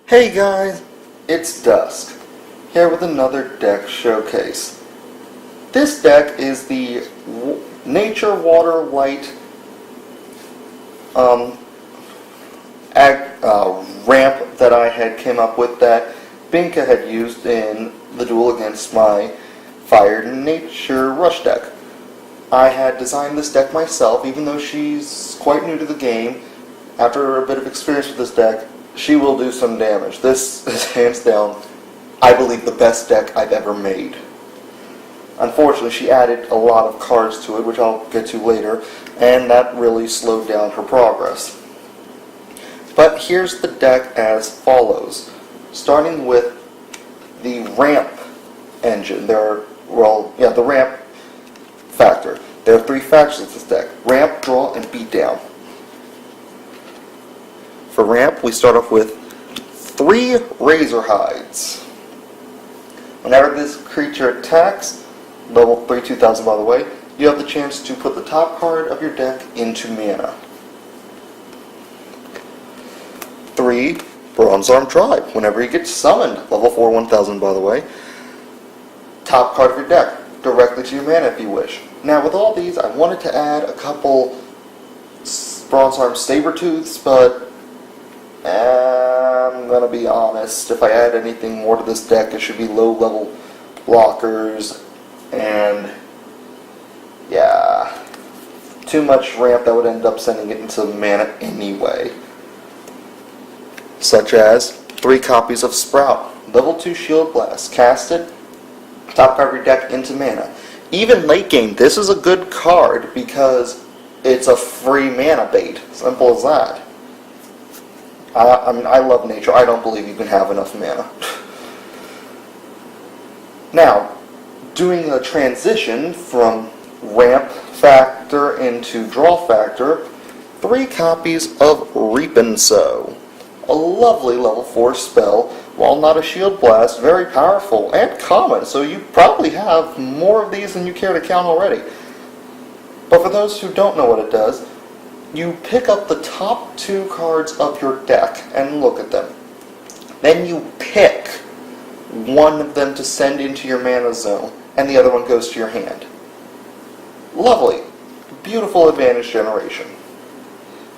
Hey guys, it's Dusk, here with another deck showcase. This deck is the Nature Water Light ramp that I had came up with that Binka had used in the duel against my Fire Nature Rush deck. I had designed this deck myself, even though she's quite new to the game. After a bit of experience with this deck, she will do some damage. This is hands down, I believe, the best deck I've ever made. Unfortunately, she added a lot of cards to it, which I'll get to later, and that really slowed down her progress. But here's the deck as follows. Starting with the ramp engine. The ramp factor. There are three factions of this deck: ramp, draw, and beatdown. For ramp, we start off with 3 Razorhides. Whenever this creature attacks, level 3, 2000 by the way, you have the chance to put the top card of your deck into mana. 3 Bronzearm Tribe. Whenever he gets summoned, level 4, 1000 by the way, top card of your deck, directly to your mana if you wish. Now with all these, I wanted to add a couple Bronzearm Sabertooths, but I'm gonna be honest, if I add anything more to this deck, it should be low level blockers, and yeah, too much ramp that would end up sending it into mana anyway. Such as 3 copies of Sprout, level 2 Shield Blast, cast it, top card of your deck into mana. Even late game, this is a good card because it's a free mana bait, simple as that. I love nature. I don't believe you can have enough mana. Now, doing the transition from ramp factor into draw factor, 3 copies of Reap and Sow. A lovely level 4 spell, while not a shield blast, very powerful and common, so you probably have more of these than you care to count already. But for those who don't know what it does, you pick up the top 2 cards of your deck and look at them. Then you pick one of them to send into your mana zone, and the other one goes to your hand. Lovely. Beautiful advantage generation.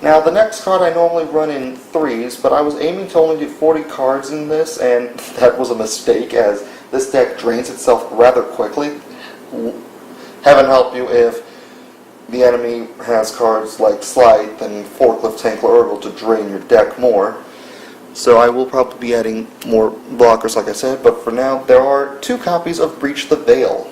Now the next card I normally run in 3s, but I was aiming to only do 40 cards in this, and that was a mistake as this deck drains itself rather quickly. Heaven help you if the enemy has cards like Scythe and Forklift Tankler Urgle to drain your deck more. So I will probably be adding more blockers like I said, but for now there are 2 copies of Breach the Veil.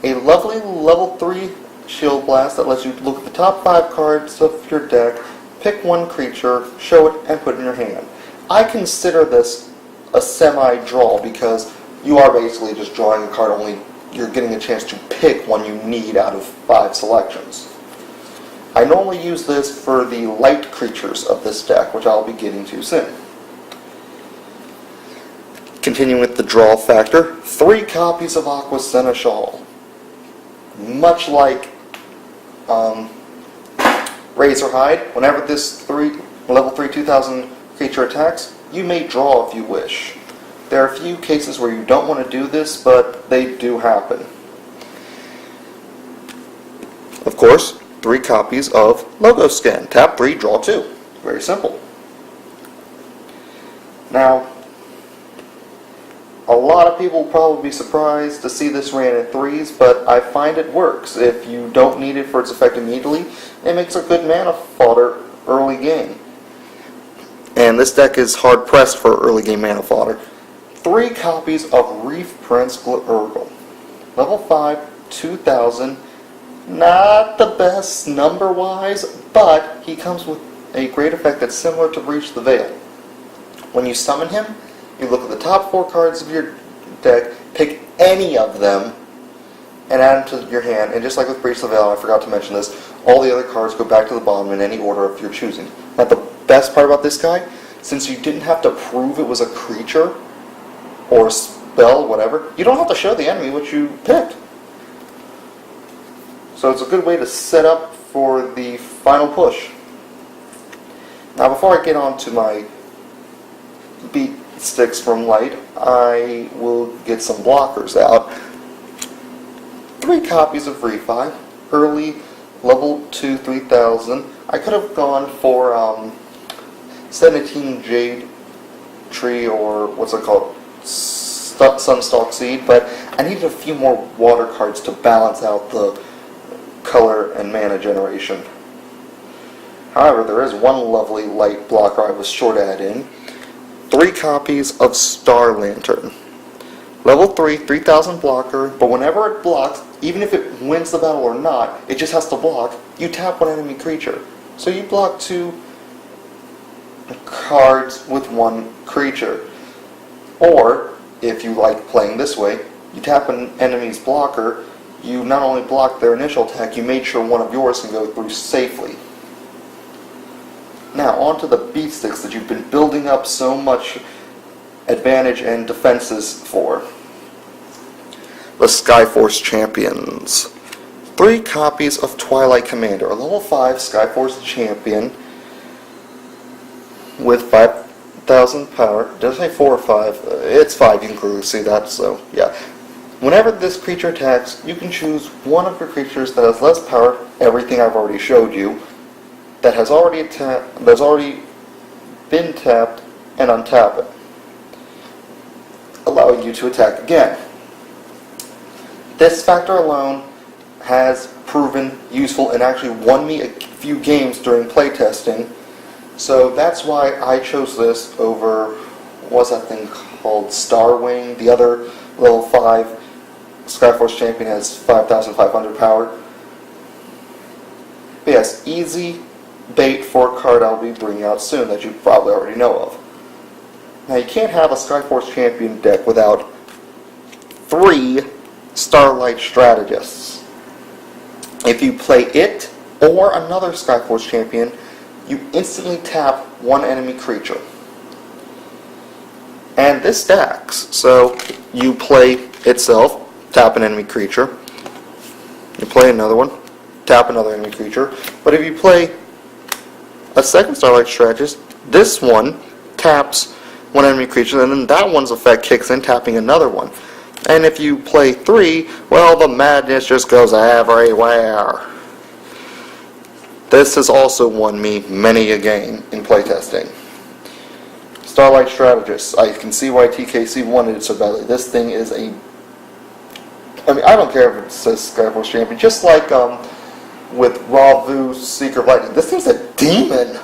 A lovely level 3 Shield Blast that lets you look at the top 5 cards of your deck, pick 1 creature, show it, and put it in your hand. I consider this a semi-draw because you are basically just drawing a card, only you're getting a chance to pick one you need out of 5 selections. I normally use this for the light creatures of this deck, which I'll be getting to soon. Continuing with the draw factor, 3 copies of Aqua Seneschal. Much like Razorhide, whenever this level 3 2000 creature attacks, you may draw if you wish. There are a few cases where you don't want to do this, but they do happen. Of course, 3 copies of Logoscan. Tap 3, draw 2. Very simple. Now, a lot of people will probably be surprised to see this ran in 3s, but I find it works. If you don't need it for its effect immediately, it makes a good mana fodder early game. And this deck is hard pressed for early game mana fodder. 3 copies of Reef Prince Urgle. Level 5, 2000. Not the best number-wise, but he comes with a great effect that's similar to Breach the Veil. When you summon him, you look at the top 4 cards of your deck, pick any of them, and add them to your hand. And just like with Breach the Veil, I forgot to mention this, all the other cards go back to the bottom in any order of your choosing. Now the best part about this guy, since you didn't have to prove it was a creature, or spell, whatever, you don't have to show the enemy what you picked. So it's a good way to set up for the final push. Now before I get on to my beat sticks from light, I will get some blockers out. 3 copies of Refi, early level 2 3000. I could have gone for 17 Jade Tree, or what's it called, Sunstalk Seed, but I needed a few more water cards to balance out the color and mana generation. However, there is one lovely light blocker I was sure to add in. 3 copies of Star Lantern. Level 3, 3000 blocker, but whenever it blocks, even if it wins the battle or not, it just has to block, you tap one enemy creature. So you block 2 cards with 1 creature. Or, if you like playing this way, you tap an enemy's blocker, you not only block their initial attack, you made sure one of yours can go through safely. Now, on to the beat sticks that you've been building up so much advantage and defenses for. The Skyforce Champions. 3 copies of Twilight Commander, a level 5 Skyforce Champion with 5,000 power. Did I say 4 or 5? It's 5, you can clearly see that, so yeah. Whenever this creature attacks, you can choose one of your creatures that has less power, everything I've already showed you, that has already been tapped, and untap it, allowing you to attack again. This factor alone has proven useful and actually won me a few games during playtesting, so that's why I chose this over, what's that thing called, Starwing. The other level 5 Skyforce Champion has 5,500 power. But yes, easy bait for a card I'll be bringing out soon that you probably already know of. Now, you can't have a Skyforce Champion deck without 3 Starlight Strategists. If you play it or another Skyforce Champion, you instantly tap 1 enemy creature. And this stacks. So you play itself, tap an enemy creature. You play another one, tap another enemy creature. But if you play a second Starlight Strategist, this one taps 1 enemy creature, and then that one's effect kicks in, tapping another one. And if you play 3, well, the madness just goes everywhere. This has also won me many a game in playtesting. Starlight Strategist. I can see why TKC wanted it so badly. This thing is a... I mean, I don't care if it says Skyforce Champion. Just like with Ravu, Seeker of Lightning. This thing's a demon!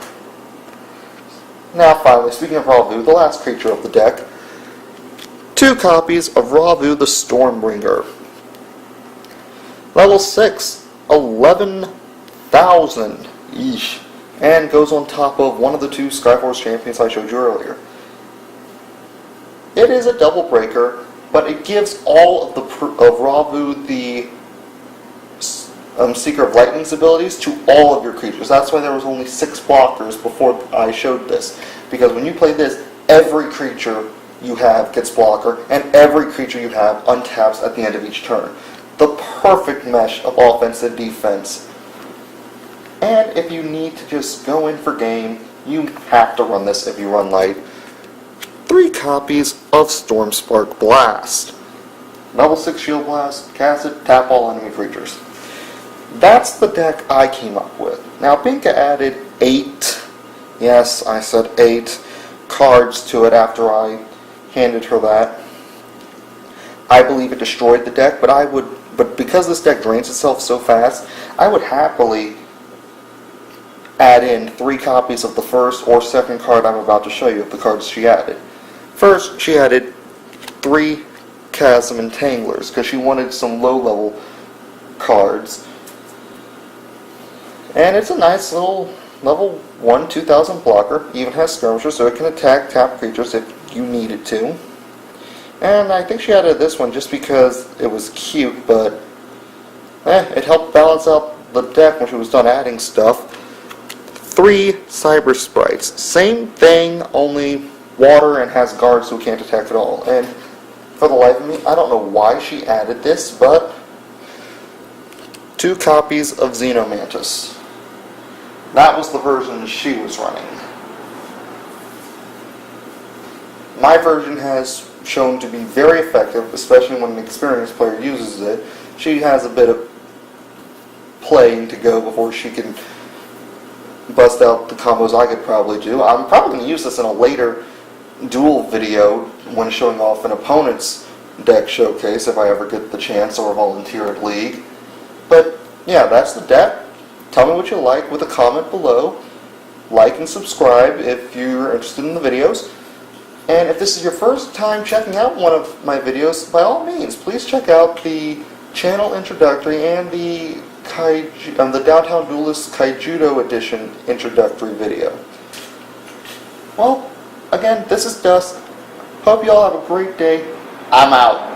Now finally, speaking of Ravu, the last creature of the deck. 2 copies of Ravu the Stormbringer. Level 6, 11,000. Yeesh. And goes on top of one of the 2 Skyforce Champions I showed you earlier. It is a double breaker, but it gives all of Ravu the Seeker of Lightning's abilities to all of your creatures. That's why there was only 6 blockers before I showed this. Because when you play this, every creature you have gets blocker, and every creature you have untaps at the end of each turn. The perfect mesh of offense and defense. And if you need to just go in for game, you have to run this if you run light. 3 copies of Stormspark Blast. Level 6 Shield Blast, cast it, tap all enemy creatures. That's the deck I came up with. Now, Binka added 8, yes, I said 8, cards to it after I handed her that. I believe it destroyed the deck, but because this deck drains itself so fast, I would happily add in 3 copies of the first or second card I'm about to show you of the cards she added. First, she added 3 Chasm Entanglers, because she wanted some low-level cards. And it's a nice little level 1 2000 blocker, even has Skirmisher, so it can attack tap creatures if you need it to. And I think she added this one just because it was cute, but it helped balance out the deck when she was done adding stuff. 3 Cyber Sprites. Same thing, only water and has guards so it can't attack at all. And for the life of me, I don't know why she added this, but 2 copies of Xenomantis. That was the version she was running. My version has shown to be very effective, especially when an experienced player uses it. She has a bit of playing to go before she can bust out the combos I could probably do. I'm probably going to use this in a later duel video when showing off an opponent's deck showcase if I ever get the chance or volunteer at League. But yeah, that's the deck. Tell me what you like with a comment below. Like and subscribe if you're interested in the videos. And if this is your first time checking out one of my videos, by all means, please check out the channel introductory and the Downtown Duelist Kaijudo Edition introductory video. Well, again, this is Dust. Hope you all have a great day. I'm out.